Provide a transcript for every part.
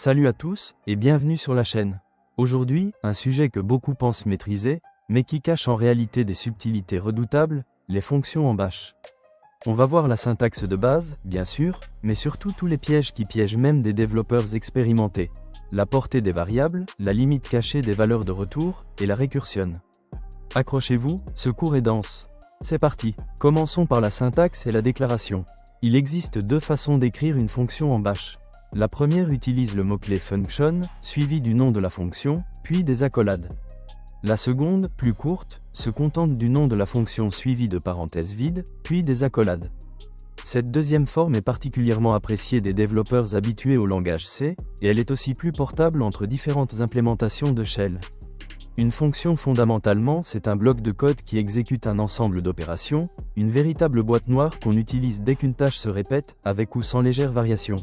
Salut à tous et bienvenue sur la chaîne. Aujourd'hui, un sujet que beaucoup pensent maîtriser, mais qui cache en réalité des subtilités redoutables, les fonctions en bash. On va voir la syntaxe de base, bien sûr, mais surtout tous les pièges qui piègent même des développeurs expérimentés. La portée des variables, la limite cachée des valeurs de retour, et la récursion. Accrochez-vous, ce cours est dense. C'est parti. Commençons par la syntaxe et la déclaration. Il existe deux façons d'écrire une fonction en bash. La première utilise le mot-clé function, suivi du nom de la fonction, puis des accolades. La seconde, plus courte, se contente du nom de la fonction suivi de parenthèses vides, puis des accolades. Cette deuxième forme est particulièrement appréciée des développeurs habitués au langage C, et elle est aussi plus portable entre différentes implémentations de shell. Une fonction fondamentalement, c'est un bloc de code qui exécute un ensemble d'opérations, une véritable boîte noire qu'on utilise dès qu'une tâche se répète, avec ou sans légère variation.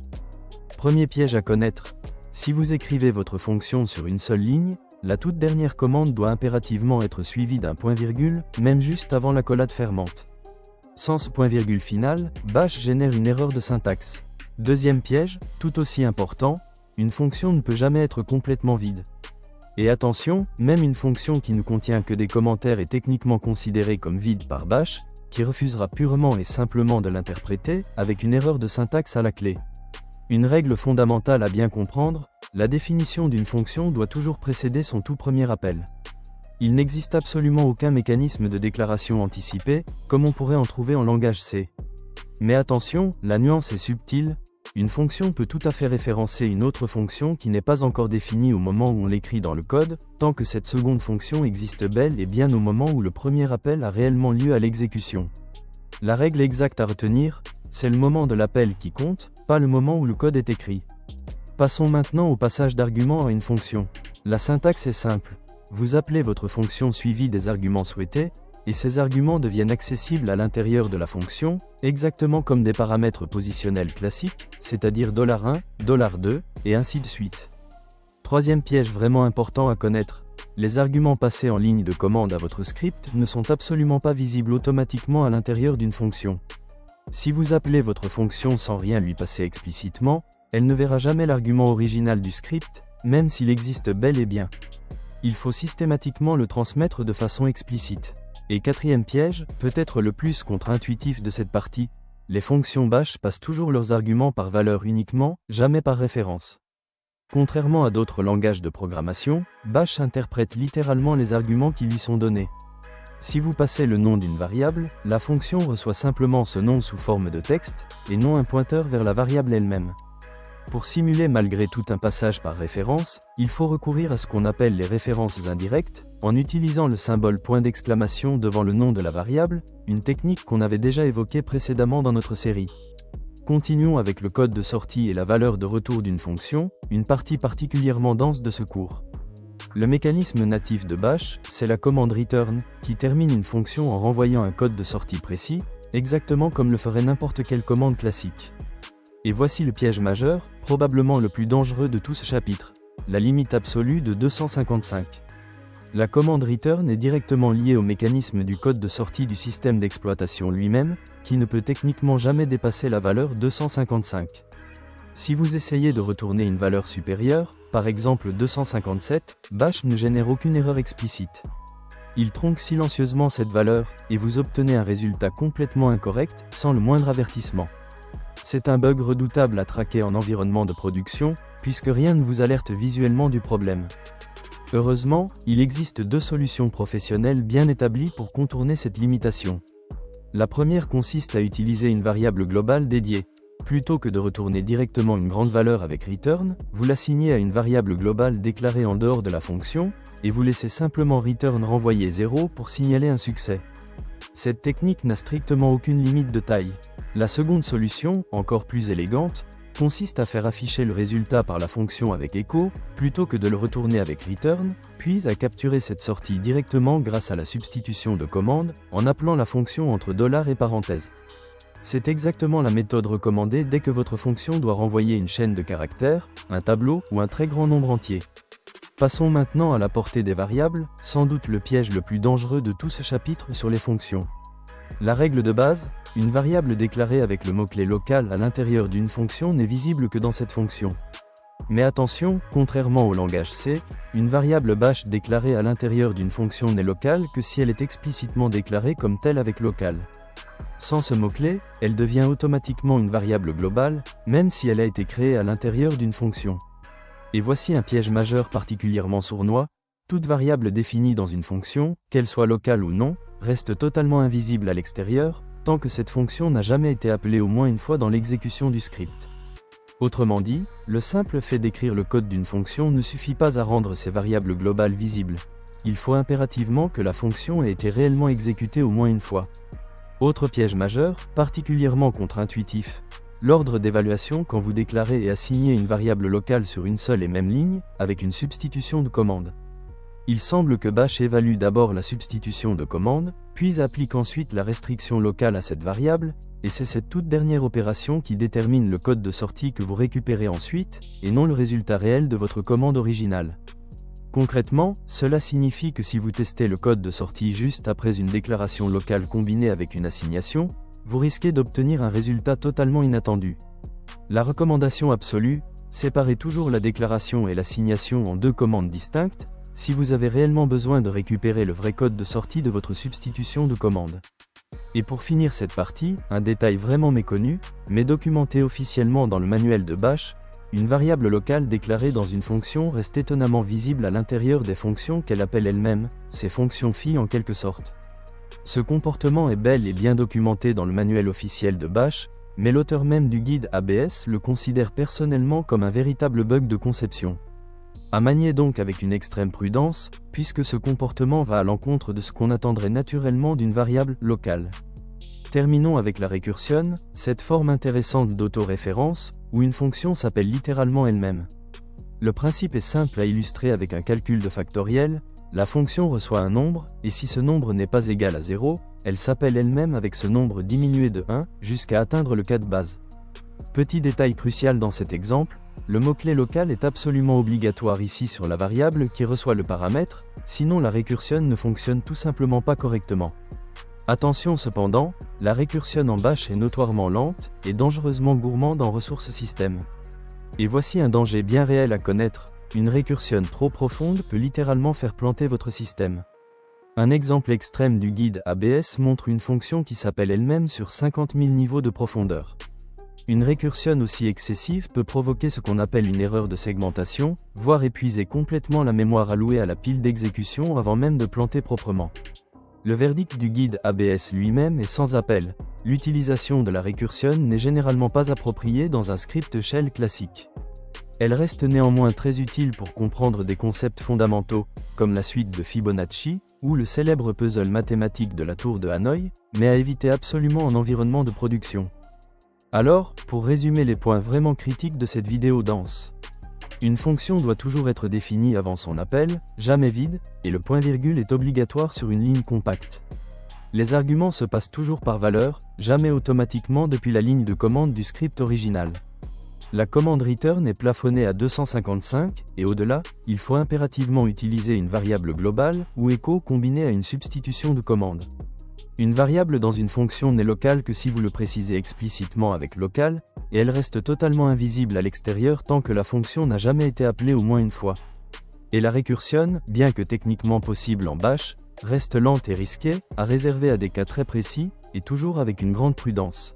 Premier piège à connaître. Si vous écrivez votre fonction sur une seule ligne, la toute dernière commande doit impérativement être suivie d'un point-virgule, même juste avant l'accolade fermante. Sans ce point-virgule final, bash génère une erreur de syntaxe. Deuxième piège, tout aussi important, une fonction ne peut jamais être complètement vide. Et attention, même une fonction qui ne contient que des commentaires est techniquement considérée comme vide par bash, qui refusera purement et simplement de l'interpréter, avec une erreur de syntaxe à la clé. Une règle fondamentale à bien comprendre, la définition d'une fonction doit toujours précéder son tout premier appel. Il n'existe absolument aucun mécanisme de déclaration anticipée, comme on pourrait en trouver en langage C. Mais attention, la nuance est subtile, une fonction peut tout à fait référencer une autre fonction qui n'est pas encore définie au moment où on l'écrit dans le code, tant que cette seconde fonction existe bel et bien au moment où le premier appel a réellement lieu à l'exécution. La règle exacte à retenir, c'est le moment de l'appel qui compte, pas le moment où le code est écrit. Passons maintenant au passage d'arguments à une fonction. La syntaxe est simple. Vous appelez votre fonction suivie des arguments souhaités, et ces arguments deviennent accessibles à l'intérieur de la fonction, exactement comme des paramètres positionnels classiques, c'est-à-dire $1, $2, et ainsi de suite. Troisième piège vraiment important à connaître. Les arguments passés en ligne de commande à votre script ne sont absolument pas visibles automatiquement à l'intérieur d'une fonction. Si vous appelez votre fonction sans rien lui passer explicitement, elle ne verra jamais l'argument original du script, même s'il existe bel et bien. Il faut systématiquement le transmettre de façon explicite. Et quatrième piège, peut-être le plus contre-intuitif de cette partie, les fonctions bash passent toujours leurs arguments par valeur uniquement, jamais par référence. Contrairement à d'autres langages de programmation, bash interprète littéralement les arguments qui lui sont donnés. Si vous passez le nom d'une variable, la fonction reçoit simplement ce nom sous forme de texte, et non un pointeur vers la variable elle-même. Pour simuler malgré tout un passage par référence, il faut recourir à ce qu'on appelle les références indirectes, en utilisant le symbole point d'exclamation devant le nom de la variable, une technique qu'on avait déjà évoquée précédemment dans notre série. Continuons avec le code de sortie et la valeur de retour d'une fonction, une partie particulièrement dense de ce cours. Le mécanisme natif de bash, c'est la commande return, qui termine une fonction en renvoyant un code de sortie précis, exactement comme le ferait n'importe quelle commande classique. Et voici le piège majeur, probablement le plus dangereux de tout ce chapitre, la limite absolue de 255. La commande return est directement liée au mécanisme du code de sortie du système d'exploitation lui-même, qui ne peut techniquement jamais dépasser la valeur 255. Si vous essayez de retourner une valeur supérieure, par exemple 257, bash ne génère aucune erreur explicite. Il tronque silencieusement cette valeur, et vous obtenez un résultat complètement incorrect, sans le moindre avertissement. C'est un bug redoutable à traquer en environnement de production, puisque rien ne vous alerte visuellement du problème. Heureusement, il existe deux solutions professionnelles bien établies pour contourner cette limitation. La première consiste à utiliser une variable globale dédiée. Plutôt que de retourner directement une grande valeur avec return, vous l'assignez à une variable globale déclarée en dehors de la fonction, et vous laissez simplement return renvoyer 0 pour signaler un succès. Cette technique n'a strictement aucune limite de taille. La seconde solution, encore plus élégante, consiste à faire afficher le résultat par la fonction avec echo, plutôt que de le retourner avec return, puis à capturer cette sortie directement grâce à la substitution de commande, en appelant la fonction entre $ et parenthèses. C'est exactement la méthode recommandée dès que votre fonction doit renvoyer une chaîne de caractères, un tableau ou un très grand nombre entier. Passons maintenant à la portée des variables, sans doute le piège le plus dangereux de tout ce chapitre sur les fonctions. La règle de base, une variable déclarée avec le mot-clé local à l'intérieur d'une fonction n'est visible que dans cette fonction. Mais attention, contrairement au langage C, une variable bash déclarée à l'intérieur d'une fonction n'est locale que si elle est explicitement déclarée comme telle avec local. Sans ce mot-clé, elle devient automatiquement une variable globale, même si elle a été créée à l'intérieur d'une fonction. Et voici un piège majeur particulièrement sournois: toute variable définie dans une fonction, qu'elle soit locale ou non, reste totalement invisible à l'extérieur, tant que cette fonction n'a jamais été appelée au moins une fois dans l'exécution du script. Autrement dit, le simple fait d'écrire le code d'une fonction ne suffit pas à rendre ces variables globales visibles. Il faut impérativement que la fonction ait été réellement exécutée au moins une fois. Autre piège majeur, particulièrement contre-intuitif: l'ordre d'évaluation quand vous déclarez et assignez une variable locale sur une seule et même ligne, avec une substitution de commande. Il semble que bash évalue d'abord la substitution de commande, puis applique ensuite la restriction locale à cette variable, et c'est cette toute dernière opération qui détermine le code de sortie que vous récupérez ensuite, et non le résultat réel de votre commande originale. Concrètement, cela signifie que si vous testez le code de sortie juste après une déclaration locale combinée avec une assignation, vous risquez d'obtenir un résultat totalement inattendu. La recommandation absolue: séparez toujours la déclaration et l'assignation en deux commandes distinctes, si vous avez réellement besoin de récupérer le vrai code de sortie de votre substitution de commande. Et pour finir cette partie, un détail vraiment méconnu, mais documenté officiellement dans le manuel de bash: une variable locale déclarée dans une fonction reste étonnamment visible à l'intérieur des fonctions qu'elle appelle elle-même, ses fonctions filles en quelque sorte. Ce comportement est bel et bien documenté dans le manuel officiel de bash, mais l'auteur même du guide ABS le considère personnellement comme un véritable bug de conception. À manier donc avec une extrême prudence, puisque ce comportement va à l'encontre de ce qu'on attendrait naturellement d'une variable locale. Terminons avec la récursion, cette forme intéressante d'autoréférence, où une fonction s'appelle littéralement elle-même. Le principe est simple à illustrer avec un calcul de factoriel: la fonction reçoit un nombre, et si ce nombre n'est pas égal à 0, elle s'appelle elle-même avec ce nombre diminué de 1, jusqu'à atteindre le cas de base. Petit détail crucial dans cet exemple, le mot-clé local est absolument obligatoire ici sur la variable qui reçoit le paramètre, sinon la récursion ne fonctionne tout simplement pas correctement. Attention cependant, la récursion en bash est notoirement lente et dangereusement gourmande en ressources système. Et voici un danger bien réel à connaître: une récursion trop profonde peut littéralement faire planter votre système. Un exemple extrême du guide ABS montre une fonction qui s'appelle elle-même sur 50 000 niveaux de profondeur. Une récursion aussi excessive peut provoquer ce qu'on appelle une erreur de segmentation, voire épuiser complètement la mémoire allouée à la pile d'exécution avant même de planter proprement. Le verdict du guide ABS lui-même est sans appel: l'utilisation de la récursion n'est généralement pas appropriée dans un script shell classique. Elle reste néanmoins très utile pour comprendre des concepts fondamentaux, comme la suite de Fibonacci, ou le célèbre puzzle mathématique de la tour de Hanoï, mais à éviter absolument en environnement de production. Alors, pour résumer les points vraiment critiques de cette vidéo dense: une fonction doit toujours être définie avant son appel, jamais vide, et le point-virgule est obligatoire sur une ligne compacte. Les arguments se passent toujours par valeur, jamais automatiquement depuis la ligne de commande du script original. La commande return est plafonnée à 255, et au-delà, il faut impérativement utiliser une variable globale, ou echo combinée à une substitution de commande. Une variable dans une fonction n'est locale que si vous le précisez explicitement avec local, et elle reste totalement invisible à l'extérieur tant que la fonction n'a jamais été appelée au moins une fois. Et la récursion, bien que techniquement possible en bash, reste lente et risquée, à réserver à des cas très précis, et toujours avec une grande prudence.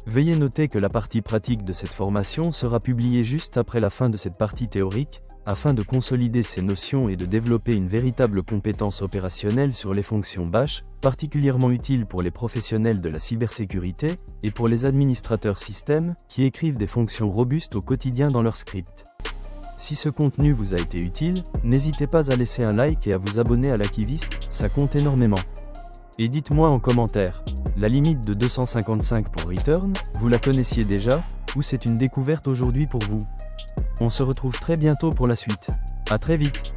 Veuillez noter que la partie pratique de cette formation sera publiée juste après la fin de cette partie théorique, afin de consolider ces notions et de développer une véritable compétence opérationnelle sur les fonctions bash, particulièrement utile pour les professionnels de la cybersécurité, et pour les administrateurs système, qui écrivent des fonctions robustes au quotidien dans leur script. Si ce contenu vous a été utile, n'hésitez pas à laisser un like et à vous abonner à l'Akivist, ça compte énormément. Et dites-moi en commentaire, la limite de 255 pour return, vous la connaissiez déjà, ou c'est une découverte aujourd'hui pour vous? On se retrouve très bientôt pour la suite. À très vite.